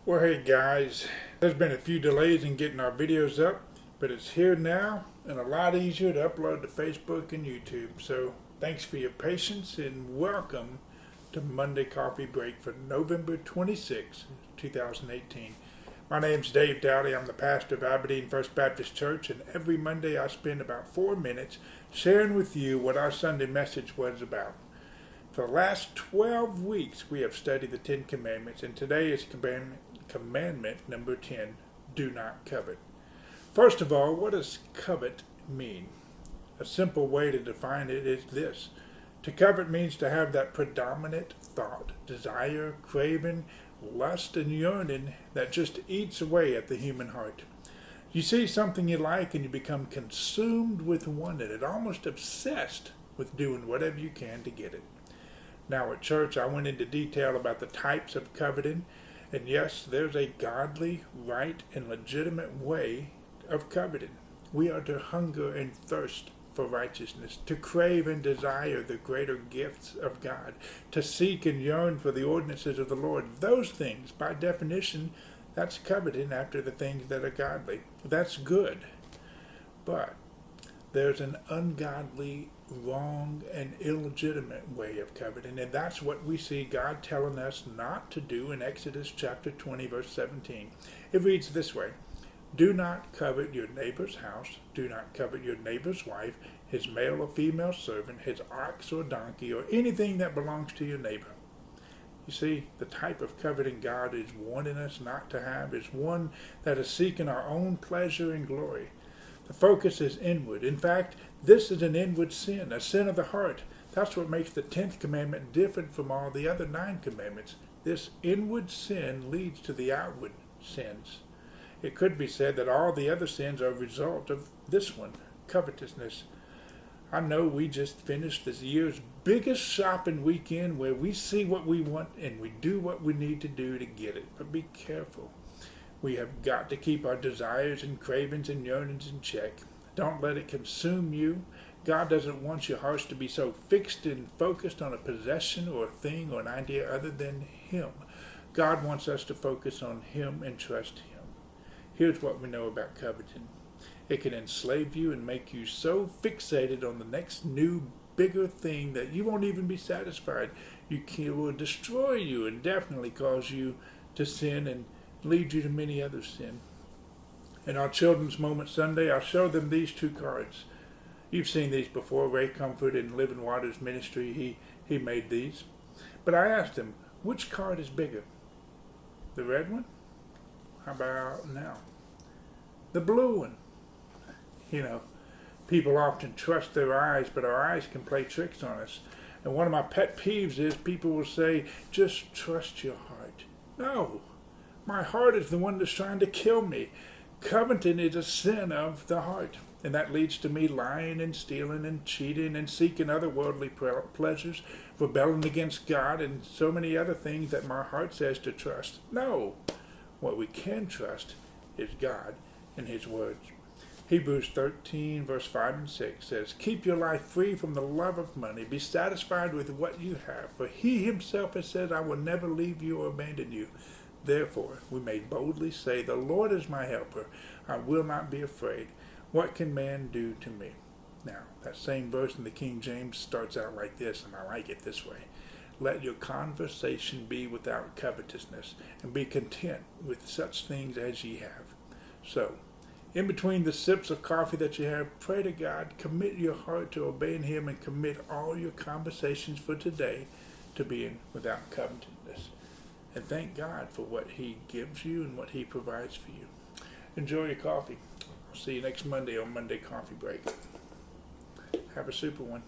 Well, hey guys, there's been a few delays in getting our videos up, but it's here now and a lot easier to upload to Facebook and YouTube. So thanks for your patience and welcome to Monday Coffee Break for November 26, 2018. My name's Dave Dowdy. I'm the pastor of Aberdeen First Baptist Church, and every Monday I spend about 4 minutes sharing with you what our Sunday message was about. For the last 12 weeks, we have studied the Ten Commandments, and today is commandment number 10, do not covet. First of all, what does covet mean? A simple way to define it is this. To covet means to have that predominant thought, desire, craving, lust, and yearning that just eats away at the human heart. You see something you like and you become consumed with wanting it, almost obsessed with doing whatever you can to get it. Now at church, I went into detail about the types of coveting, and yes, there's a godly, right, and legitimate way of coveting. We are to hunger and thirst for righteousness, to crave and desire the greater gifts of God, to seek and yearn for the ordinances of the Lord. Those things, by definition, that's coveting after the things that are godly. That's good. But there's an ungodly, wrong, and illegitimate way of coveting, and that's what we see God telling us not to do in Exodus chapter 20, verse 17. It reads this way, do not covet your neighbor's house, do not covet your neighbor's wife, his male or female servant, his ox or donkey, or anything that belongs to your neighbor. You see, the type of coveting God is warning us not to have is one that is seeking our own pleasure and glory. The focus is inward. In fact, this is an inward sin, a sin of the heart. That's what makes the 10th commandment different from all the other 9 commandments. This inward sin leads to the outward sins. It could be said that all the other sins are a result of this one, covetousness. I know we just finished this year's biggest shopping weekend where we see what we want and we do what we need to do to get it. But be careful. We have got to keep our desires and cravings and yearnings in check. Don't let it consume you. God doesn't want your hearts to be so fixed and focused on a possession or a thing or an idea other than Him. God wants us to focus on Him and trust Him. Here's what we know about coveting. It can enslave you and make you so fixated on the next new, bigger thing that you won't even be satisfied. It will destroy you and definitely cause you to sin and lead you to many other sin. In our Children's Moment Sunday, I showed them these 2 cards. You've seen these before. Ray Comfort in Living Waters Ministry, he made these. But I asked him, which card is bigger? The red one? How about now? The blue one. You know, people often trust their eyes, but our eyes can play tricks on us. And one of my pet peeves is people will say, just trust your heart. No. My heart is the one that's trying to kill me. Coveting is a sin of the heart, and that leads to me lying and stealing and cheating and seeking other worldly pleasures, rebelling against God, and so many other things that my heart says to trust. No, what we can trust is God and His words. Hebrews 13, verse 5 and 6 says, keep your life free from the love of money. Be satisfied with what you have, for He Himself has said, I will never leave you or abandon you. Therefore, we may boldly say, the Lord is my helper. I will not be afraid. What can man do to me? Now, that same verse in the King James starts out like this, and I like it this way. Let your conversation be without covetousness, and be content with such things as ye have. So, in between the sips of coffee that you have, pray to God, commit your heart to obeying Him, and commit all your conversations for today to being without covetousness. And thank God for what He gives you and what He provides for you. Enjoy your coffee. I'll see you next Monday on Monday Coffee Break. Have a super one.